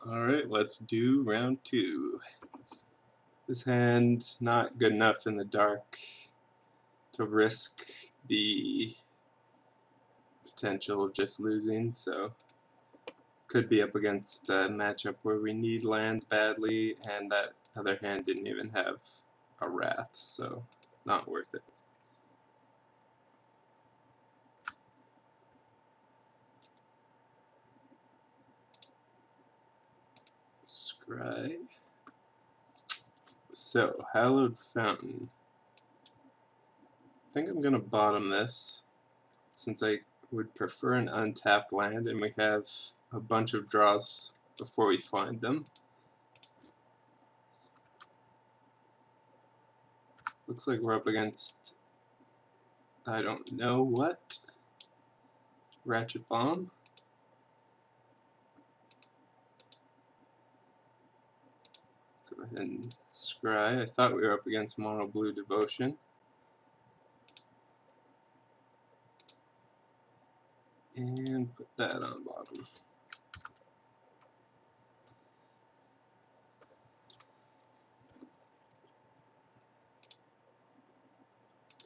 Alright, let's do round 2. This hand not good enough in the dark to risk the potential of just losing, so could be up against a matchup where we need lands badly, and that other hand didn't even have a Wrath, so not worth it. Scry. So, Hallowed Fountain. I think I'm going to bottom this, since I would prefer an untapped land, and we have a bunch of draws before we find them. Looks like we're up against, I don't know what, Ratchet Bomb. Go ahead and scry. I thought we were up against Mono Blue Devotion. And put that on bottom.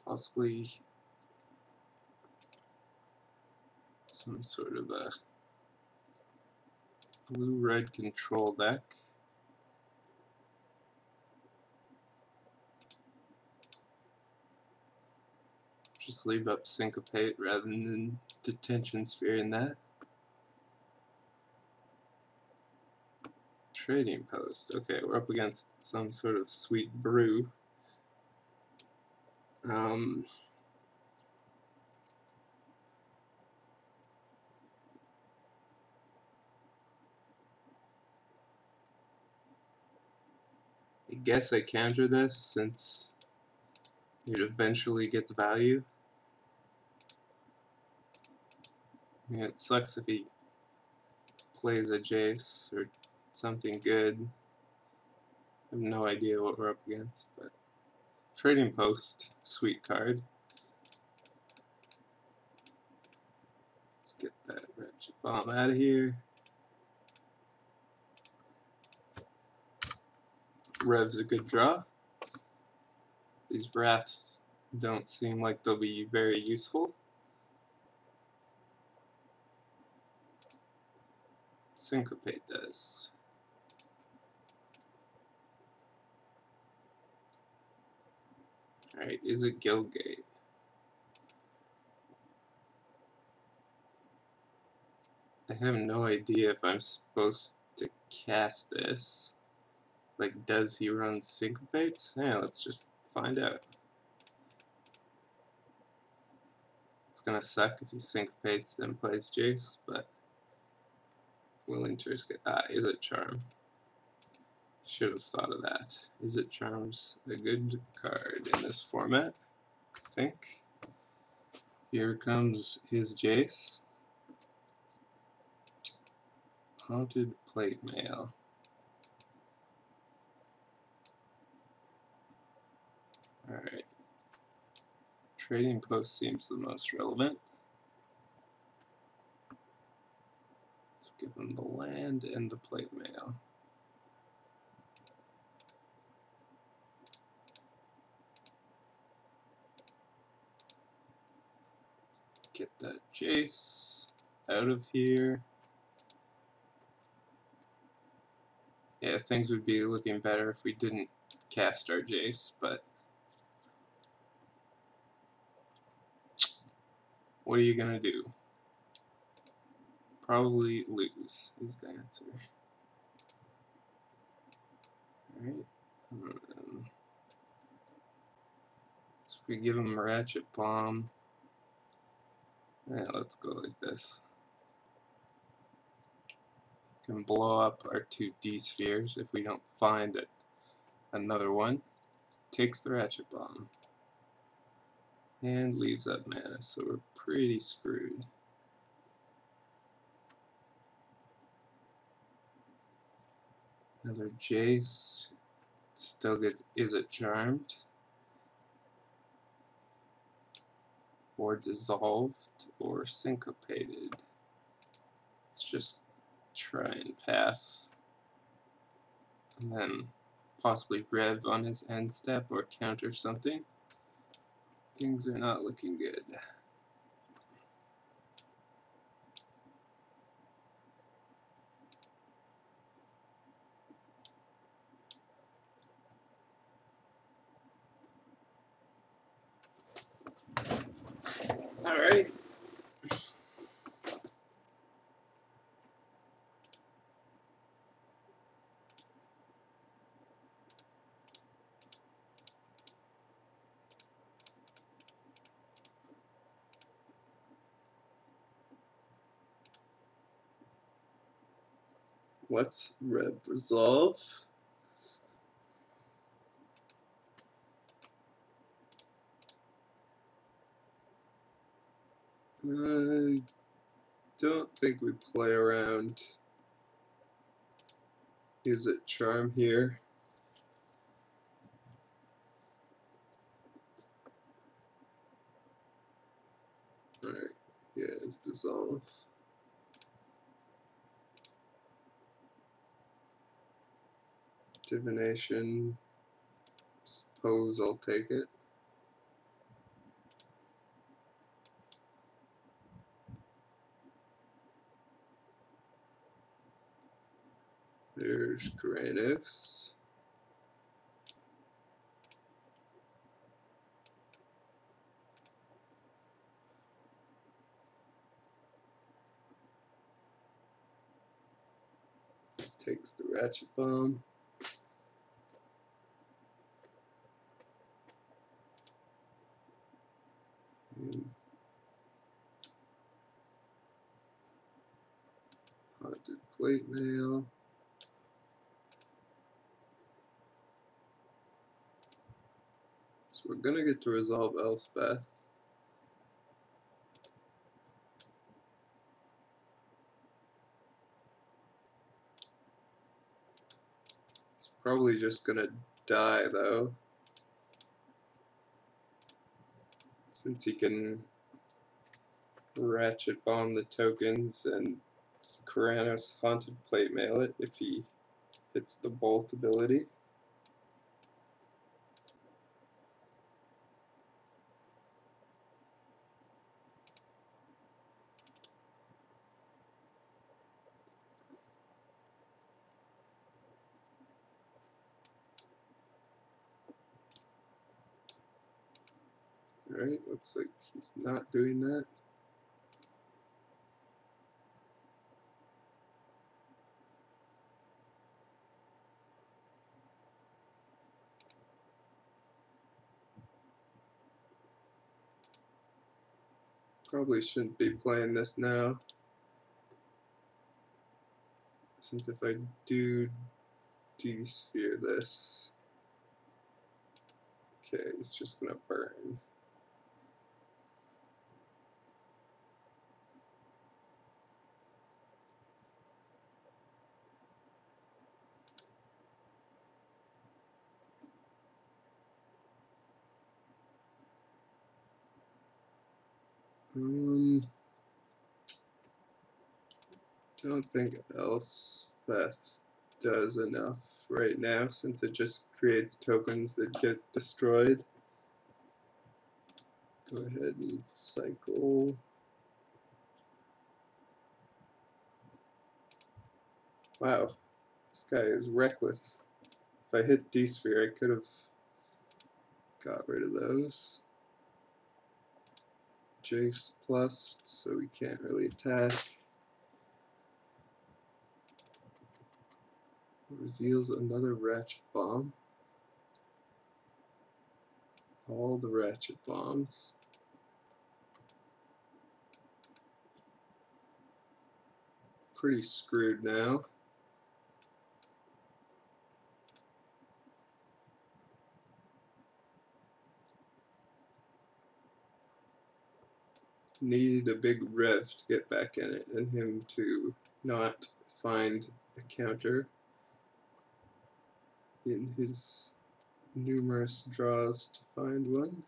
Possibly some sort of a blue-red control deck. Just leave up Syncopate rather than Detention Sphere in that. Trading Post. Okay, we're up against some sort of sweet brew. I guess I counter this since it eventually gets value. I mean, it sucks if he plays a Jace or something good. I have no idea what we're up against, but Trading Post, sweet card. Let's get that Ratchet Bomb out of here. Rev's a good draw. These Wraths don't seem like they'll be very useful. Syncopate does. Alright, is it Guildgate? I have no idea if I'm supposed to cast this. Like, does he run Syncopates? Yeah, let's just find out. It's gonna suck if he Syncopates then plays Jace, but willing to risk it. Is it Charm? Should have thought of that. Is it Charm's a good card in this format? I think. Here comes his Jace. Haunted Plate Mail. Alright. Trading Post seems the most relevant. Give him the land and the Plate Mail. Get that Jace out of here. Yeah, things would be looking better if we didn't cast our Jace, but what are you gonna do? Probably lose is the answer. Alright. So we give him a Ratchet Bomb. Yeah, let's go like this. Can blow up our 2 D-spheres if we don't find it. Another one. Takes the Ratchet Bomb. And leaves up mana, so we're pretty screwed. Another Jace. Still gets Is It Charmed? Or Dissolved, or Syncopated. Let's just try and pass. and then possibly rev on his end step or counter something. Things are not looking good. All right. Let's rev resolve. I don't think we play around. Is it charm here? Alright, yeah, it's dissolve. Divination. Suppose I'll take it. There's Kranos. Takes the Ratchet Bomb. And Haunted Plate Mail. So we're gonna get to resolve Elspeth. It's probably just gonna die though, since he can Ratchet Bomb the tokens and Kranos Haunted Plate Mail it if he hits the Bolt ability. Alright, looks like he's not doing that. Probably shouldn't be playing this now, since if I do de-sphere this, okay, it's just gonna burn. Don't think Elspeth does enough right now, since it just creates tokens that get destroyed. Go ahead and cycle. Wow, this guy is reckless. If I hit D-sphere, I could have got rid of those. Jace plus, so we can't really attack. Reveals another Ratchet Bomb. All the Ratchet Bombs. Pretty screwed now. Need a big rev to get back in it, and him to not find a counter in his numerous draws to find one.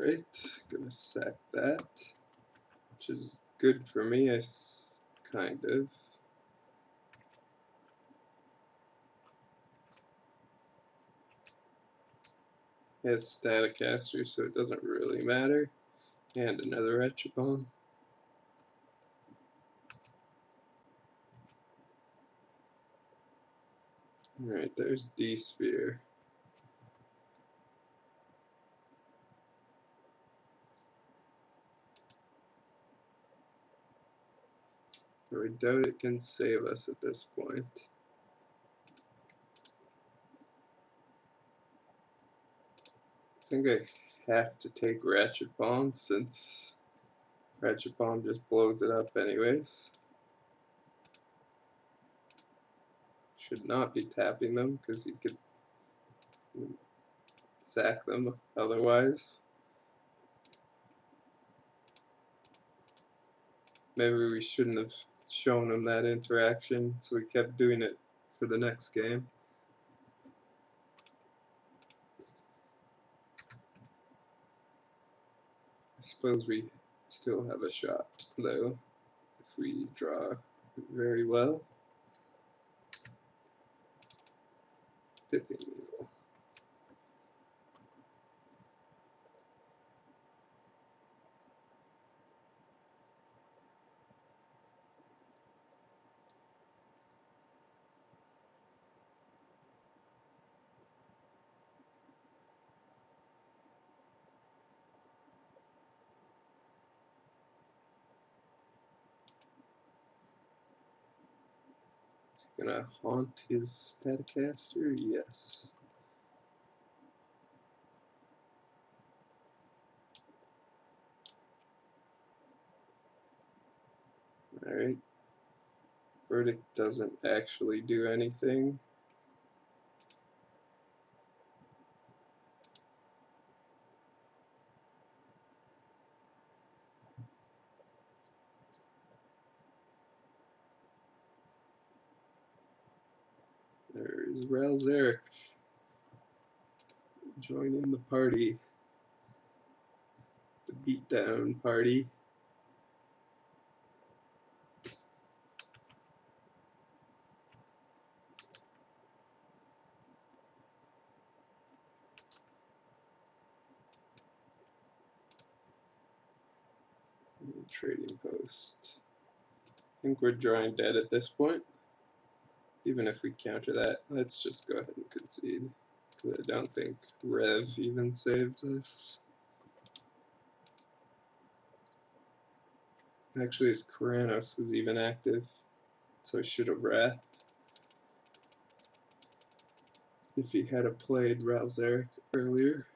Alright, gonna sack that, which is good for me, kind of. He has Staticaster, so it doesn't really matter. And another Retro Bomb. Alright, there's D-Sphere. I doubt it can save us at this point. I think I have to take Ratchet Bomb since Ratchet Bomb just blows it up anyways. Should not be tapping them because you could sack them otherwise. Maybe we shouldn't have shown him that interaction, so we kept doing it for the next game. I suppose we still have a shot, though, if we draw very well. Pithing Needle. Is he gonna haunt his Staticaster? Yes. Alright. Verdict doesn't actually do anything. There's Ralzeric joining the party. The beatdown party. Trading post. I think we're drawing dead at this point. Even if we counter that, let's just go ahead and concede. I don't think Rev even saves us. Actually, his Keranos was even active, so I should have wrathed if he had played Ralzeric earlier.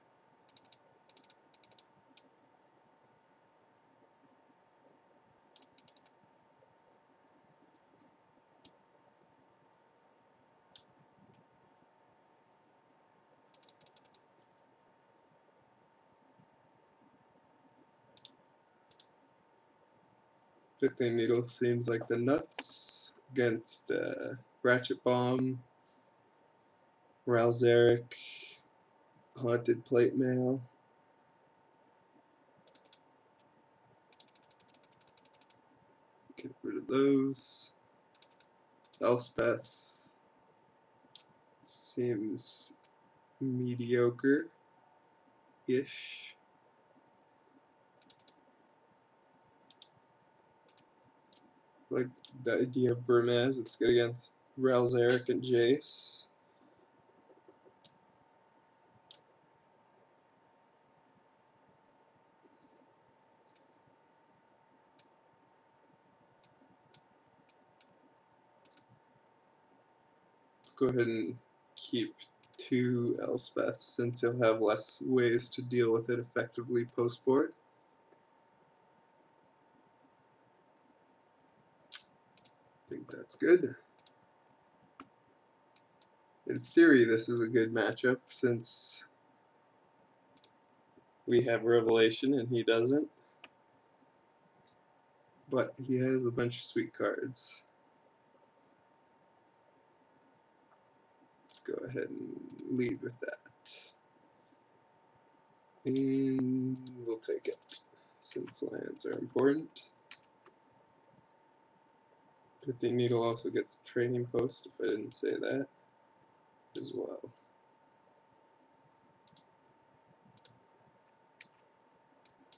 Pithing Needle seems like the nuts against Ratchet Bomb, Ralzeric, Haunted Plate Mail. Get rid of those. Elspeth seems mediocre-ish. Like the idea of Burmez, it's good against Ralzeric and Jace. Let's go ahead and keep 2 Elspeths since he'll have less ways to deal with it effectively post-board. I think that's good. In theory, this is a good matchup since we have Revelation and he doesn't. But he has a bunch of sweet cards. Let's go ahead and lead with that. And we'll take it, since lands are important. Pithing Needle also gets Training Post, if I didn't say that, as well.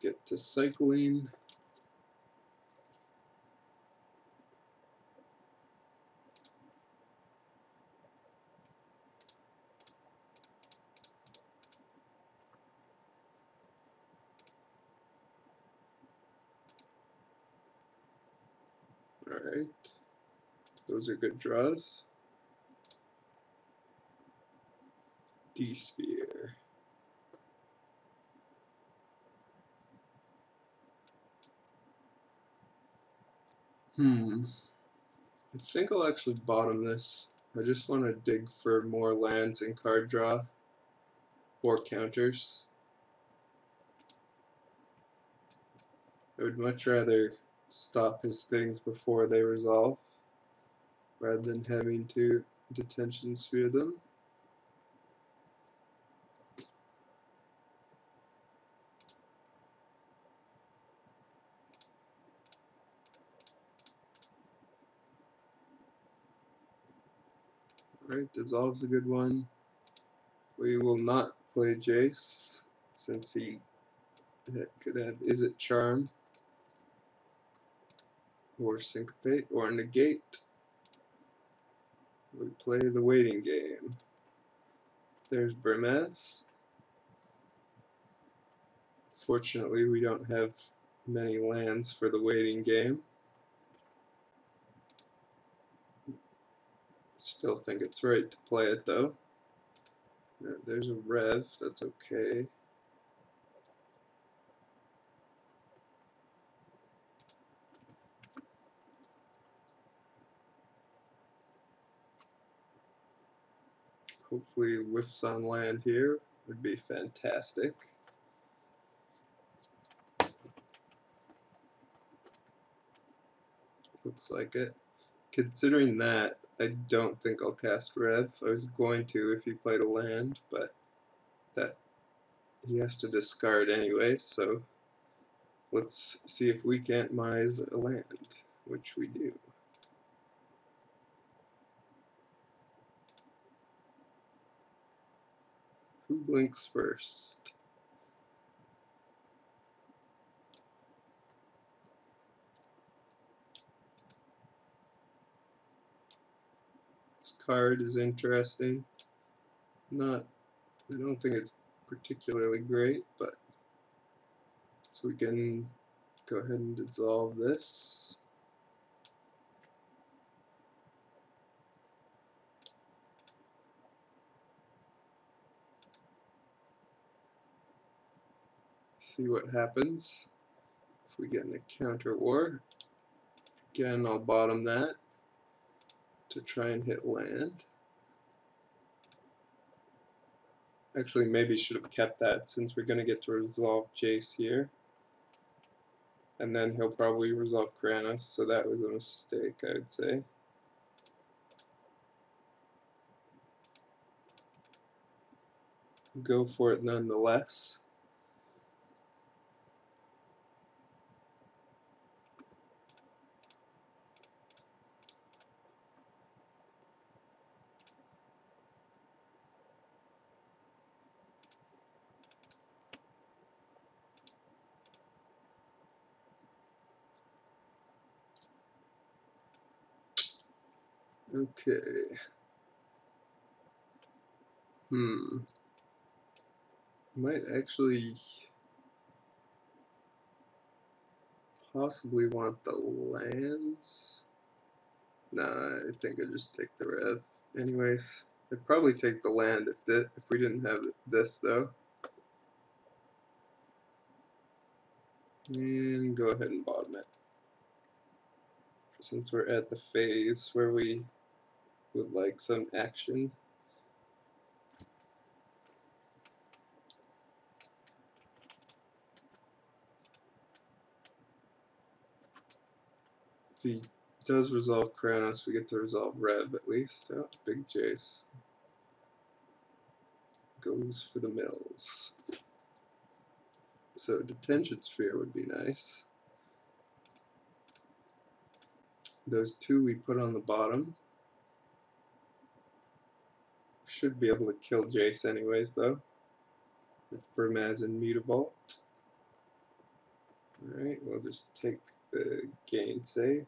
Get to cycling. Alright, those are good draws. D-Spear. I think I'll actually bottom this. I just want to dig for more lands and card draw, or counters. I would much rather stop his things before they resolve, rather than having to detention sphere them. Alright, Dissolve's a good one. We will not play Jace, since he could have Is It Charm, or Syncopate, or Negate. We play the waiting game. There's Burmess. Fortunately, we don't have many lands for the waiting game. Still think it's right to play it though. There's a Rev, that's okay. Hopefully whiffs on land here would be fantastic. Looks like it. Considering that, I don't think I'll cast Rev. I was going to if he played a land, but that he has to discard anyway, so let's see if we can't mise a land, which we do. Who blinks first? This card is interesting. I don't think it's particularly great, but so we can go ahead and dissolve this. See what happens if we get in a counter war. Again, I'll bottom that to try and hit land. Actually, maybe should have kept that since we're going to get to resolve Jace here. And then he'll probably resolve Kranos, so that was a mistake, I would say. Go for it nonetheless. Okay. Might actually possibly want the lands. Nah, I think I'd just take the Rev. Anyways, I'd probably take the land if we didn't have this though. And go ahead and bottom it, since we're at the phase where we would like some action. If he does resolve Kranos, we get to resolve Rev at least. Oh, big Jace. Goes for the mills. So detention sphere would be nice. Those two we put on the bottom. Should be able to kill Jace anyways though, with Burmaz and Mutable. Alright, we'll just take the Gainsay.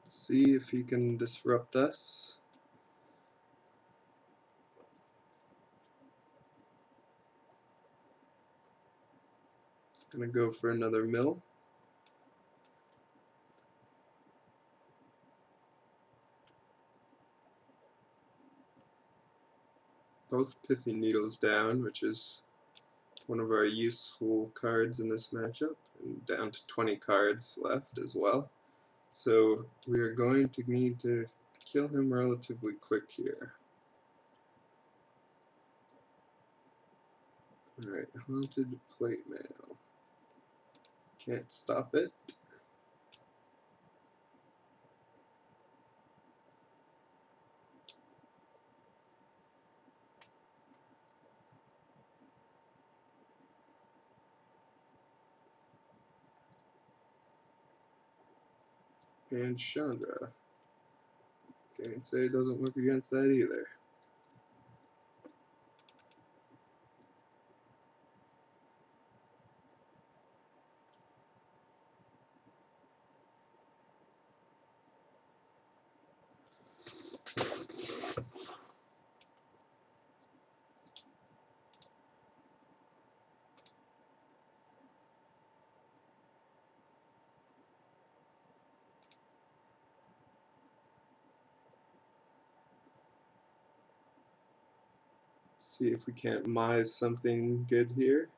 See if he can disrupt us. Just gonna go for another mill. Both Pithy Needles down, which is one of our useful cards in this matchup, and down to 20 cards left as well. So we are going to need to kill him relatively quick here. Alright, Haunted Plate Mail. Can't stop it. And Chandra. Can't say it doesn't work against that either. See if we can't mise something good here.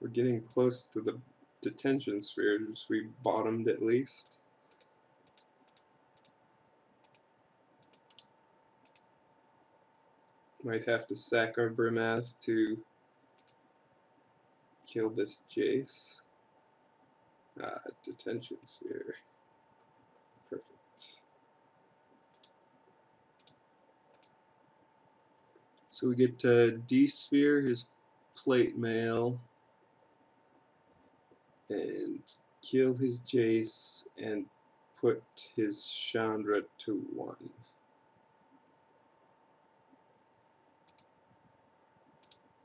We're getting close to the detention sphere, which we bottomed at least. Might have to sack our Burmaz to kill this Jace. Detention sphere. Perfect. So we get D-sphere, his plate mail, and kill his Jace and put his Chandra to 1.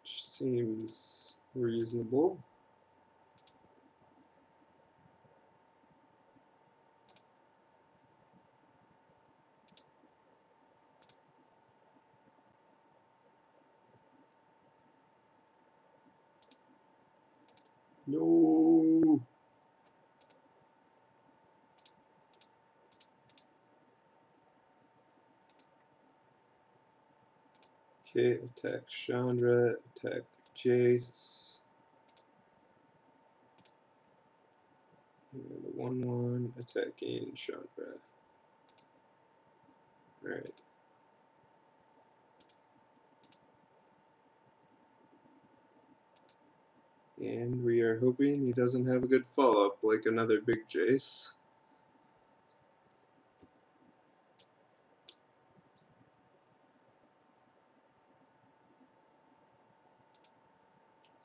Which seems reasonable. No. Okay, attack Chandra, attack Jace. And a 1/1 attacking Chandra. Alright. And we are hoping he doesn't have a good follow-up like another big Jace.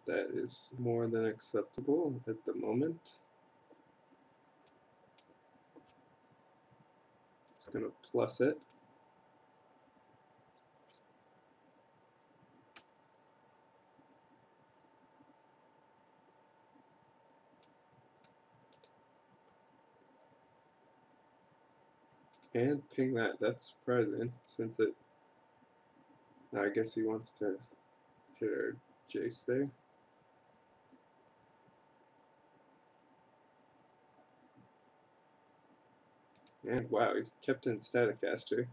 That is more than acceptable at the moment. It's going to plus it. And ping that. That's surprising since it... I guess he wants to hit our Jace there. And wow, he kept in Staticaster.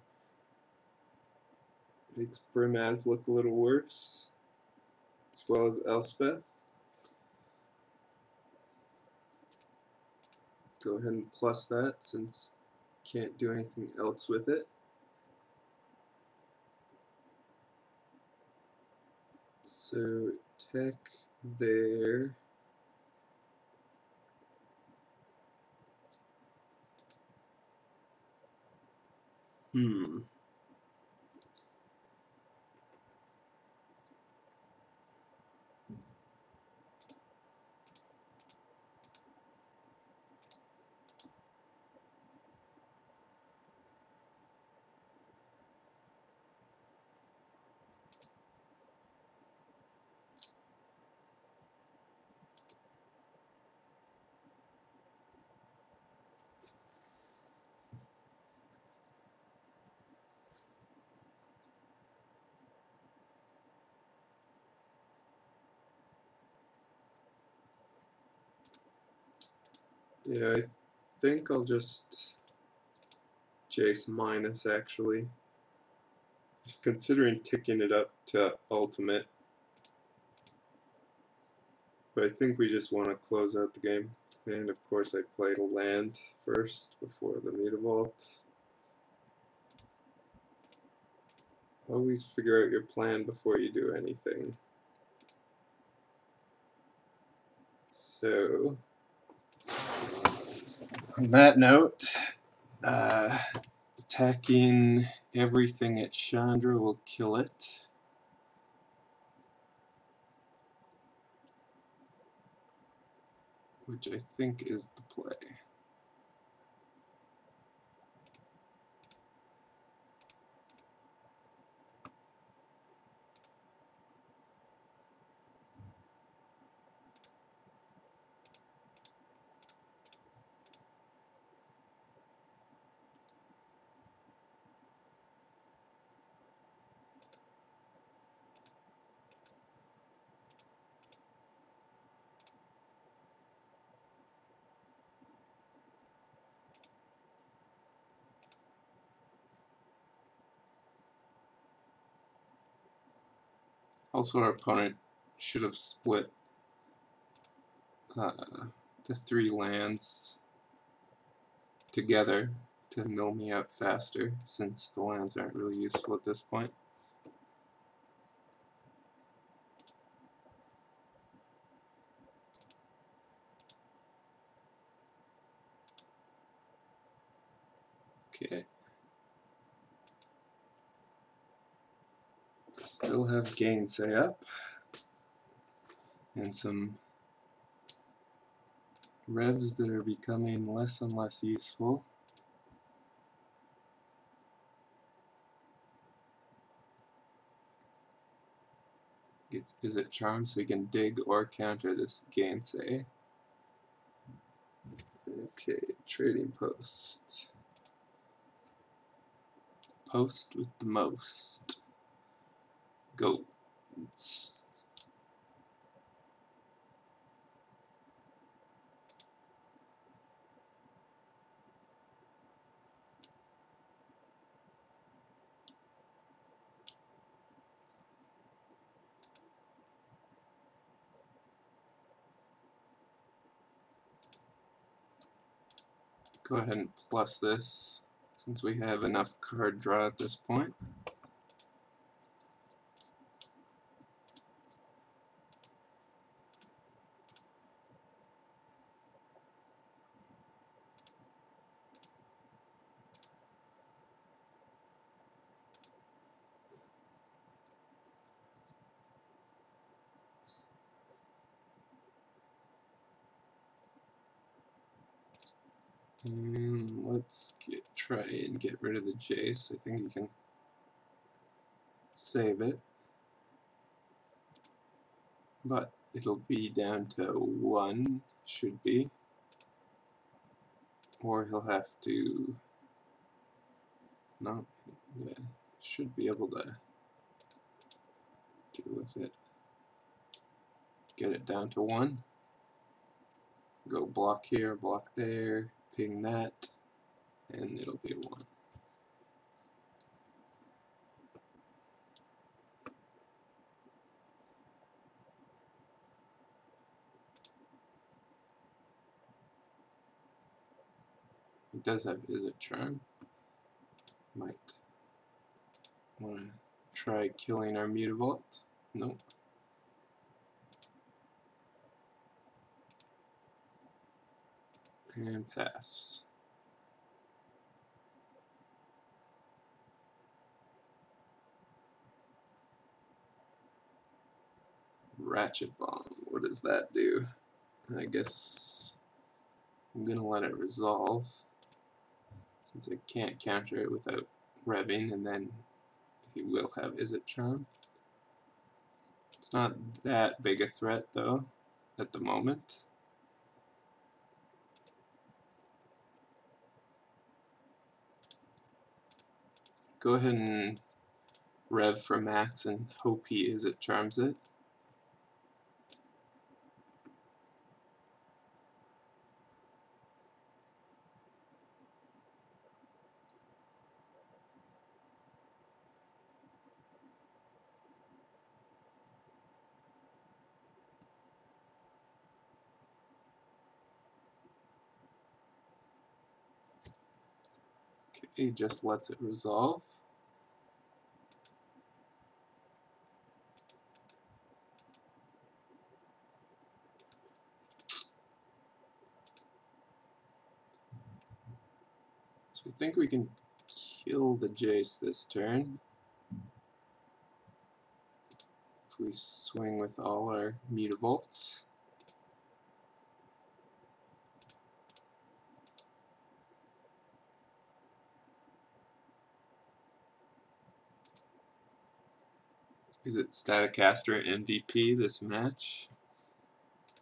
Makes Burmaz look a little worse, as well as Elspeth. Go ahead and plus that since Can't do anything else with it. So tech there. Yeah, I think I'll just Jace minus actually. Just considering ticking it up to ultimate. But I think we just want to close out the game. And of course I played a land first before the Mutavault. Always figure out your plan before you do anything. So, on that note, attacking everything at Chandra will kill it. Which I think is the play. Also, our opponent should have split the 3 lands together to mill me out faster, since the lands aren't really useful at this point. Okay. Still have Gainsay up. And some revs that are becoming less and less useful. Gets Visit Charm so he can dig or counter this Gainsay. Okay, trading post. Post with the most. Go. Go ahead and plus this, since we have enough card draw at this point. And let's try and get rid of the Jace. I think you can save it. But it'll be down to 1, should be. Or he'll have to... No, yeah, should be able to deal with it. Get it down to 1. Go block here, block there, ping that, and it'll be 1. He does have Is It Charm. Might want to try killing our Mutavault. Nope. And pass. Ratchet Bomb. What does that do? I guess I'm gonna let it resolve since I can't counter it without revving, and then he will have Is It Charm. It's not that big a threat though at the moment. Go ahead and rev for max and hope he Is It Charms it. Okay, just lets it resolve. So we think we can kill the Jace this turn if we swing with all our Mutavaults. Is it Staticaster MVP this match?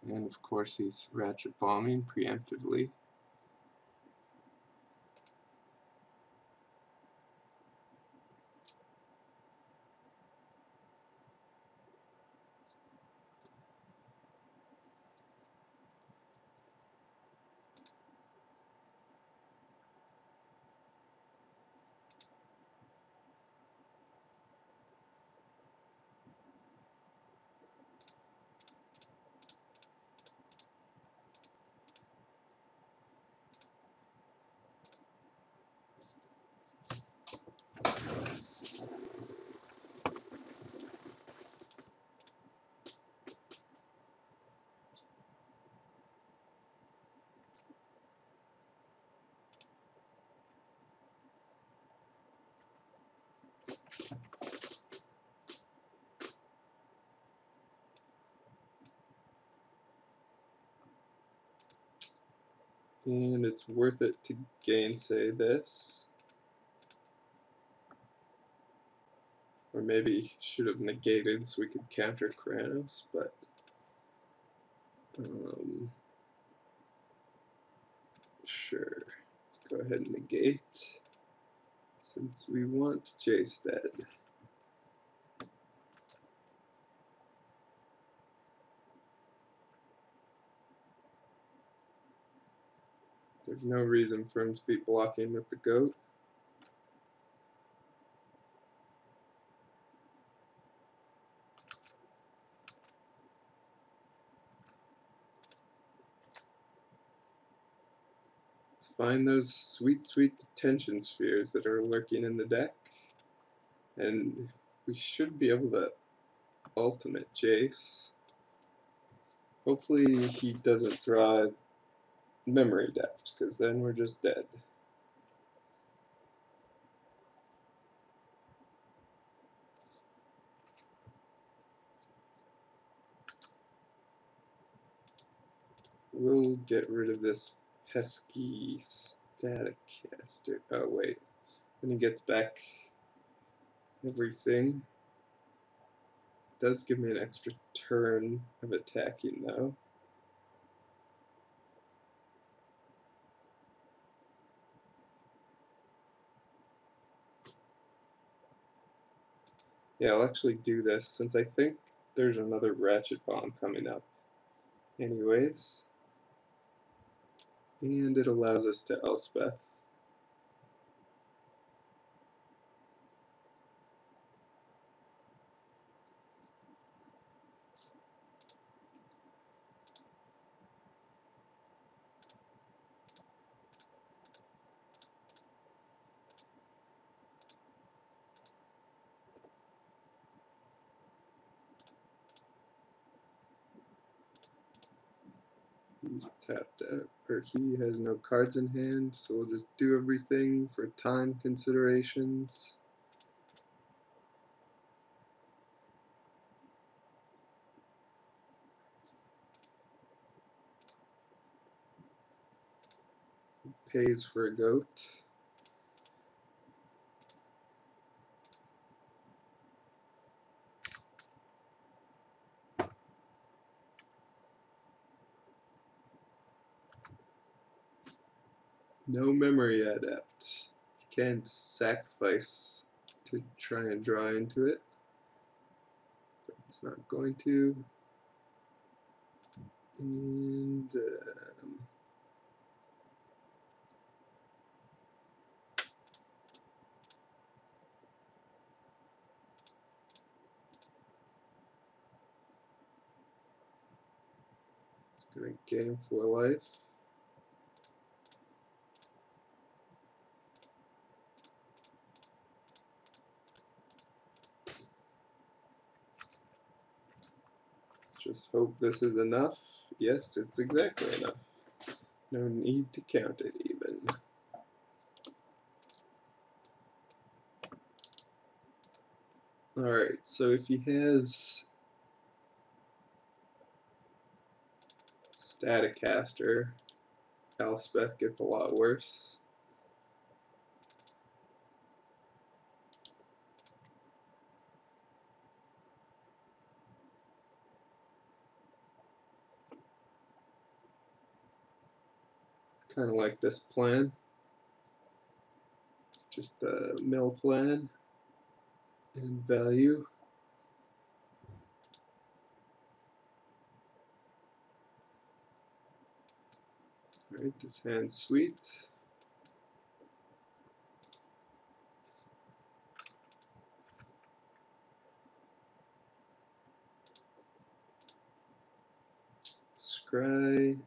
And of course he's Ratchet Bombing preemptively. And it's worth it to gainsay this. Or maybe should have negated so we could counter Kranos, but sure. Let's go ahead and negate since we want Jace dead. There's no reason for him to be blocking with the goat. Let's find those sweet, sweet detention spheres that are lurking in the deck. And we should be able to ultimate Jace. Hopefully he doesn't draw memory depth, because then we're just dead. We'll get rid of this pesky Staticaster. Oh wait, then he gets back everything. It does give me an extra turn of attacking though. Yeah, I'll actually do this since I think there's another Ratchet Bomb coming up anyways. And it allows us to Elspeth. He's tapped out, or he has no cards in hand, so we'll just do everything for time considerations. He pays for a goat. No memory adept. Can't sacrifice to try and draw into it. But he's not going to. And it's going to game for life. Just hope this is enough. Yes, it's exactly enough. No need to count it even. Alright, so if he has Staticaster, Elspeth gets a lot worse. Kind of like this plan. Just a mill plan and value. Alright, this hand's sweet. Scry.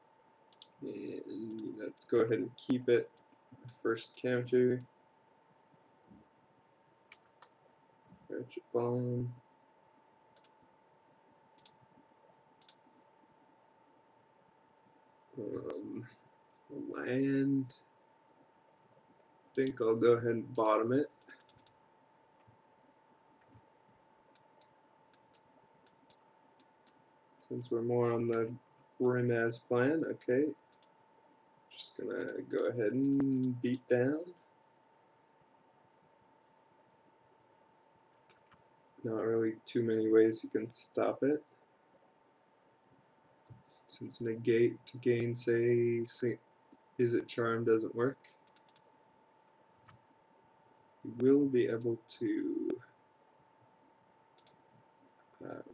And let's go ahead and keep it. First counter. Ratchet bomb. Land. I think I'll go ahead and bottom it. Since we're more on the Brimaz plan, okay. Just gonna go ahead and beat down. Not really too many ways you can stop it. Since negate to gainsay is it charm doesn't work. You will be able to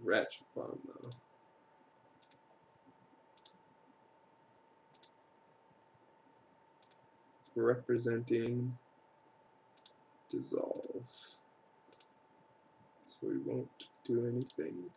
ratchet bomb though. Representing dissolve. So we won't do anything.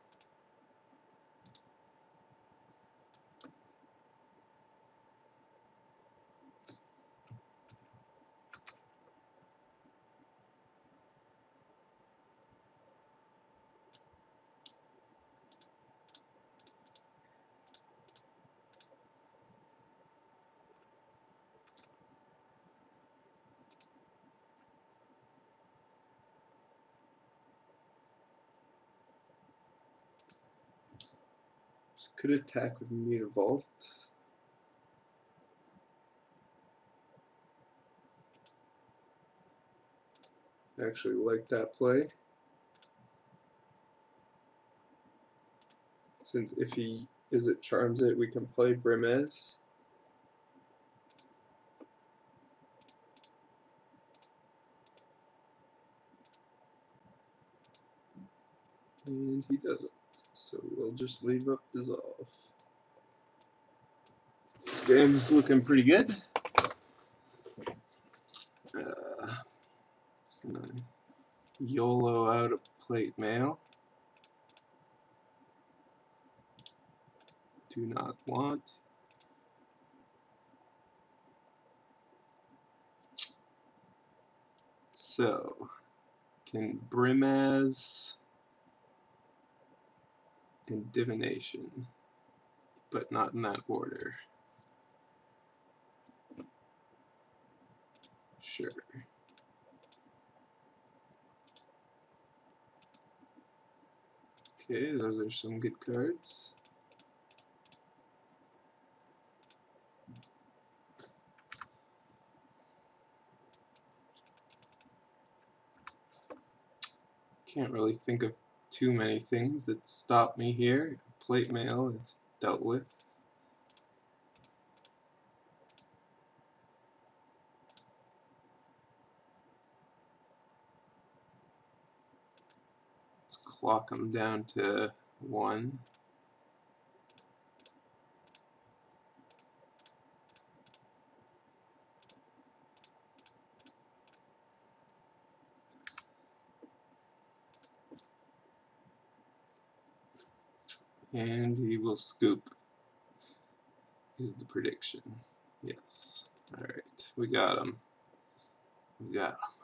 Could attack with Meter Vault. I actually like that play. Since if he charms it, we can play Brimaz. And he doesn't. So we'll just leave up dissolve. This game's looking pretty good. It's gonna YOLO out a plate mail. Do not want. So, can Brimaz and Divination, but not in that order. Sure. Okay, those are some good cards. Can't really think of too many things that stop me here. Plate mail is dealt with. Let's clock them down to 1. And he will scoop, is the prediction. Yes. Alright, we got him. We got him.